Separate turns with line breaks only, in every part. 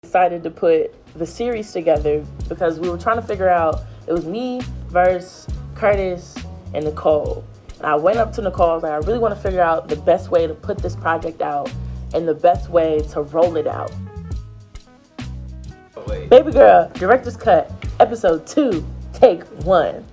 Decided to put the series together because we were trying to figure out, it was me versus Curtis and Nicole. And I went up to Nicole, I was like, I really want to figure out the best way to put this project out and the best way to roll it out. Bbygirl Directors Cut EP2, Take 1.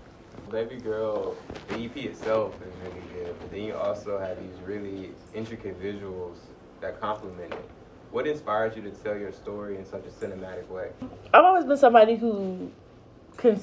Bbygirl, the EP itself is really good, but then you also have these really intricate visuals that complement it. What inspires you to tell your story in such a cinematic way?
I've always been somebody who can,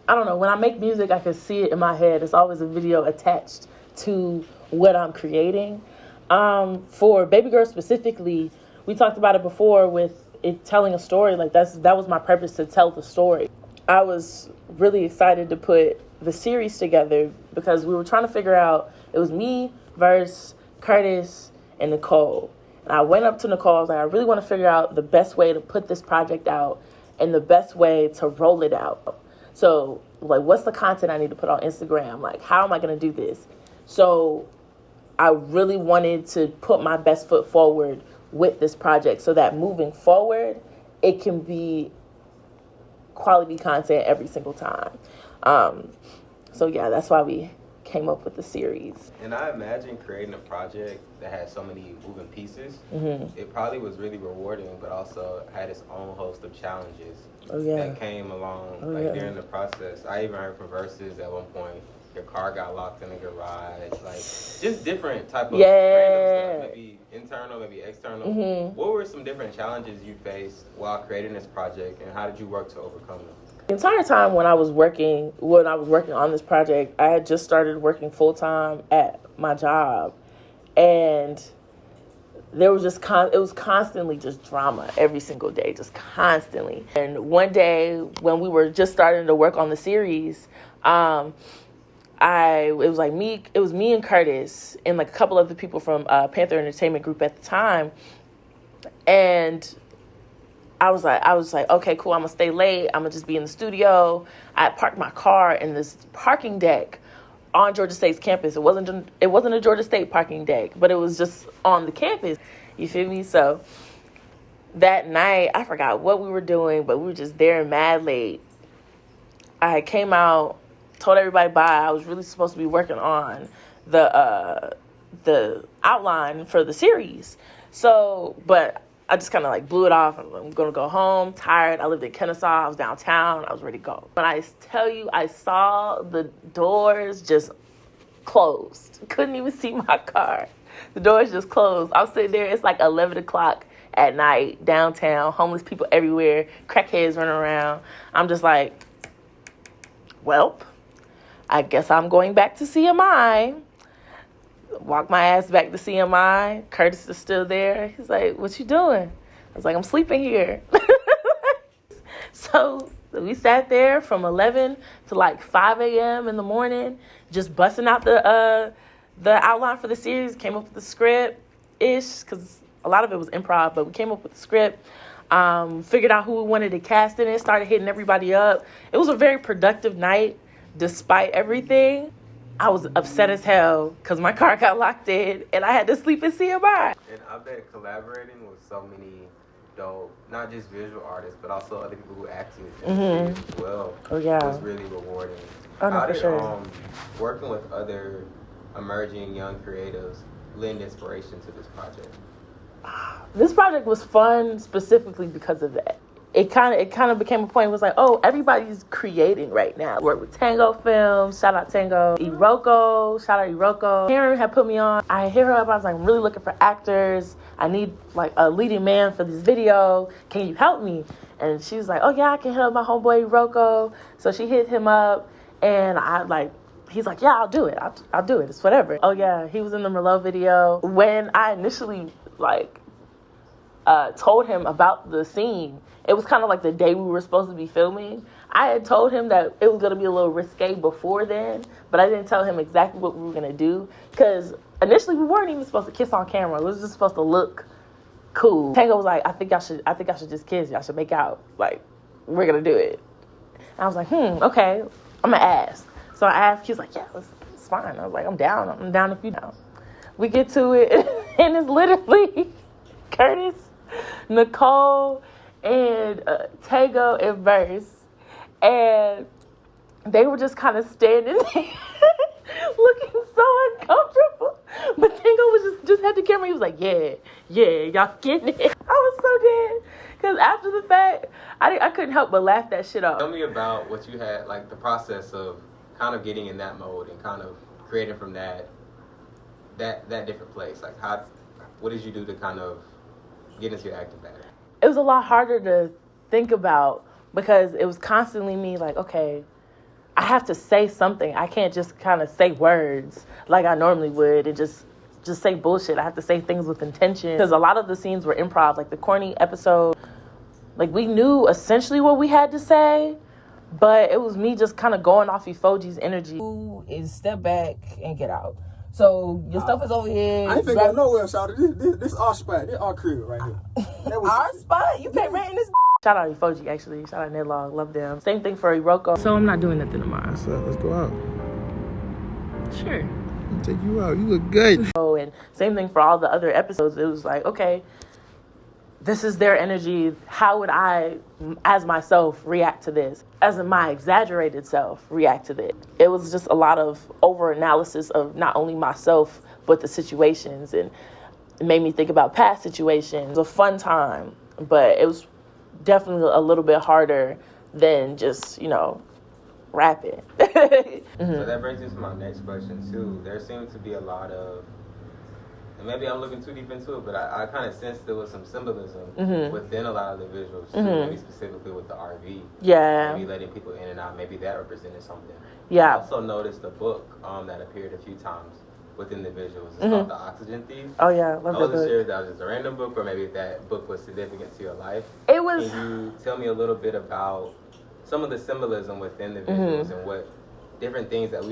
I don't know, when I make music, I can see it in my head. It's always a video attached to what I'm creating. For Bbygirl specifically, we talked about it before with it telling a story. Like that was my purpose, to tell the story. I was really excited to put the series together because we were trying to figure out, it was me versus Curtis and Nicole. And I went up to Nicole, I was like, I really want to figure out the best way to put this project out and the best way to roll it out. So, like, what's the content I need to put on Instagram? Like, how am I going to do this? So I really wanted to put my best foot forward with this project so that moving forward, it can be quality content every single time. So yeah, that's why we came up with the series.
And I imagine creating a project that has so many moving pieces, it probably was really rewarding, but also had its own host of challenges that came along during the process. I even heard from Versus at one point, your car got locked in the garage, like just different type of random stuff, maybe internal, maybe external. What were some different challenges you faced while creating this project, and how did you work to overcome them?
The entire time when I was working on this project, I had just started working full-time at my job, and there was it was constantly just drama every single day, just constantly. And one day when we were just starting to work on the series, it was me and Curtis and like a couple other people from Panther Entertainment Group at the time, and I was like, okay, cool, I'm gonna stay late. I'm gonna just be in the studio. I parked my car in this parking deck on Georgia State's campus. It wasn't a Georgia State parking deck, but it was just on the campus. You feel me? So that night, I forgot what we were doing, but we were just there mad late. I came out, told everybody bye. I was really supposed to be working on the outline for the series. So, but I just kind of like blew it off. I'm going to go home, tired. I lived in Kennesaw. I was downtown. I was ready to go. When I tell you, I saw the doors just closed. Couldn't even see my car. The doors just closed. I was sitting there. It's like 11 o'clock at night, downtown, homeless people everywhere, crackheads running around. I'm just like, well, I guess I'm going back to CMI. Walk my ass back to CMI. Curtis is still there. He's like, what you doing? I was like, I'm sleeping here. So we sat there from 11 to like 5 a.m. in the morning, just busting out the outline for the series. Came up with the script-ish, because a lot of it was improv, but we came up with the script. Figured out who we wanted to cast in it, started hitting everybody up. It was a very productive night, despite everything. I was upset as hell because my car got locked in and I had to sleep in CMI.
And I bet collaborating with so many dope, not just visual artists, but also other people who acted in the series as well, was really rewarding. How did working with other emerging young creatives lend inspiration to this project?
This project was fun specifically because of that. It kind of became a point. It was like, oh, everybody's creating right now. Worked with Tango Films, shout out Tango. Iroko, shout out Iroko. Karen had put me on. I hit her up. I was like, I'm really looking for actors. I need like a leading man for this video. Can you help me? And she was like, oh yeah, I can help my homeboy Iroko. So she hit him up, and he's like, yeah, I'll do it. I'll do it. It's whatever. Oh yeah, he was in the Merlot video. When I initially told him about the scene, it was kind of like the day we were supposed to be filming. I had told him that it was going to be a little risque before then, but I didn't tell him exactly what we were going to do, because initially we weren't even supposed to kiss on camera. It was just supposed to look cool. Tango was like, I think I should just kiss. Y'all should make out. Like, we're going to do it. And I was like, okay, I'm going to ask. So I asked. He was like, yeah, it's fine. I was like, I'm down if you down. We get to it, and it's literally Curtis, Nicole, Tango and Verse, and they were just kind of standing there looking so uncomfortable. But Tango was just had the camera. He was like, yeah, y'all getting it. I was so dead. Because after the fact, I couldn't help but laugh that shit off.
Tell me about what you had, like the process of kind of getting in that mode and kind of creating from that different place. Like, what did you do to kind of get into your acting pattern?
It was a lot harder to think about because it was constantly me like, okay, I have to say something. I can't just kind of say words like I normally would and just say bullshit. I have to say things with intention. Because a lot of the scenes were improv. Like the corny episode, like we knew essentially what we had to say, but it was me just kind of going off Ifoji's energy. Is step back and get out. So your stuff is over here.
I ain't finna go nowhere, shawty. This our spot. This our crib right here.
Our spot? You pay rent in this. Shout out Ifoji, actually. Shout out Nedlog. Love them. Same thing for Iroko. So I'm not doing nothing tomorrow.
What's up? Let's go out.
Sure.
I'll take you out. You look good.
Oh, and same thing for all the other episodes. It was like, okay, this is their energy. How would I, as myself, react to this? As my exaggerated self, react to this? It was just a lot of over-analysis of not only myself, but the situations. And it made me think about past situations. It was a fun time, but it was definitely a little bit harder than just, rapping.
So that brings me to my next question, too. There seemed to be a lot of, and maybe I'm looking too deep into it, but I kind of sensed there was some symbolism within a lot of the visuals, too, maybe specifically with the RV.
Yeah.
Maybe letting people in and out, maybe that represented something.
Yeah.
I also noticed the book that appeared a few times within the visuals. It's called The Oxygen Thief.
Oh, yeah. Love that book.
I wasn't sure if that was just a random book or maybe that book was significant to your life.
It was.
Can you tell me a little bit about some of the symbolism within the visuals and what different things that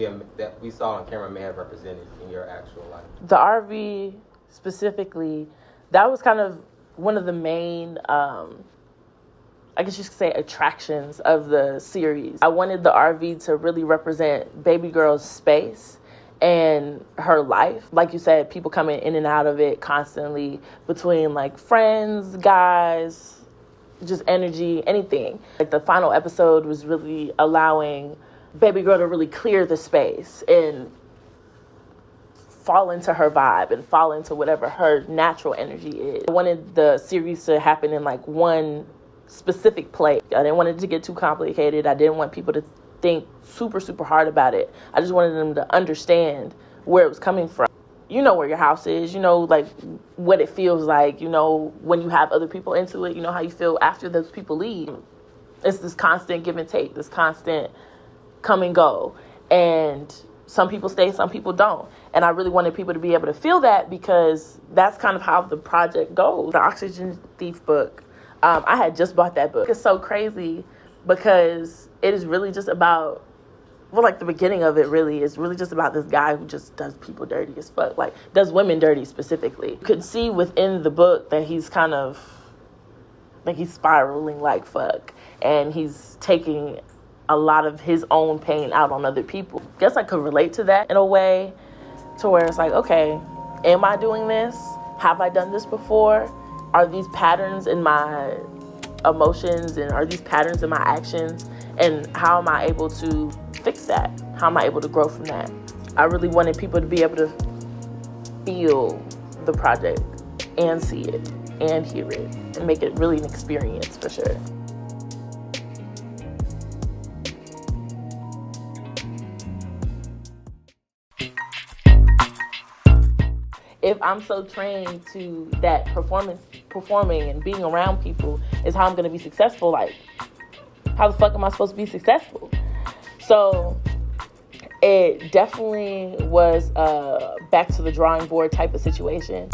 we saw on camera may have represented in your actual life?
The RV specifically, that was kind of one of the main, I guess you could say, attractions of the series. I wanted the RV to really represent Bbygirl's space and her life. Like you said, people coming in and out of it constantly between like friends, guys, just energy, anything. Like the final episode was really allowing Bbygirl to really clear the space and fall into her vibe and fall into whatever her natural energy is. I wanted the series to happen in like one specific place. I didn't want it to get too complicated. I didn't want people to think super, super hard about it. I just wanted them to understand where it was coming from. You know where your house is, like what it feels like, when you have other people into it, how you feel after those people leave. It's this constant give and take, this constant come and go. And some people stay, some people don't. And I really wanted people to be able to feel that because that's kind of how the project goes. The Oxygen Thief book, I had just bought that book. It's so crazy because it is really just about, like the beginning of it really is really just about this guy who just does people dirty as fuck, like does women dirty specifically. You could see within the book that he's kind of, like he's spiraling like fuck. And he's taking a lot of his own pain out on other people. Guess I could relate to that in a way to where it's like, okay, am I doing this? Have I done this before? Are these patterns in my emotions and are these patterns in my actions? And how am I able to fix that? How am I able to grow from that? I really wanted people to be able to feel the project and see it and hear it and make it really an experience for sure. If I'm so trained to that performing and being around people is how I'm going to be successful, like, how the fuck am I supposed to be successful? So it definitely was a back to the drawing board type of situation.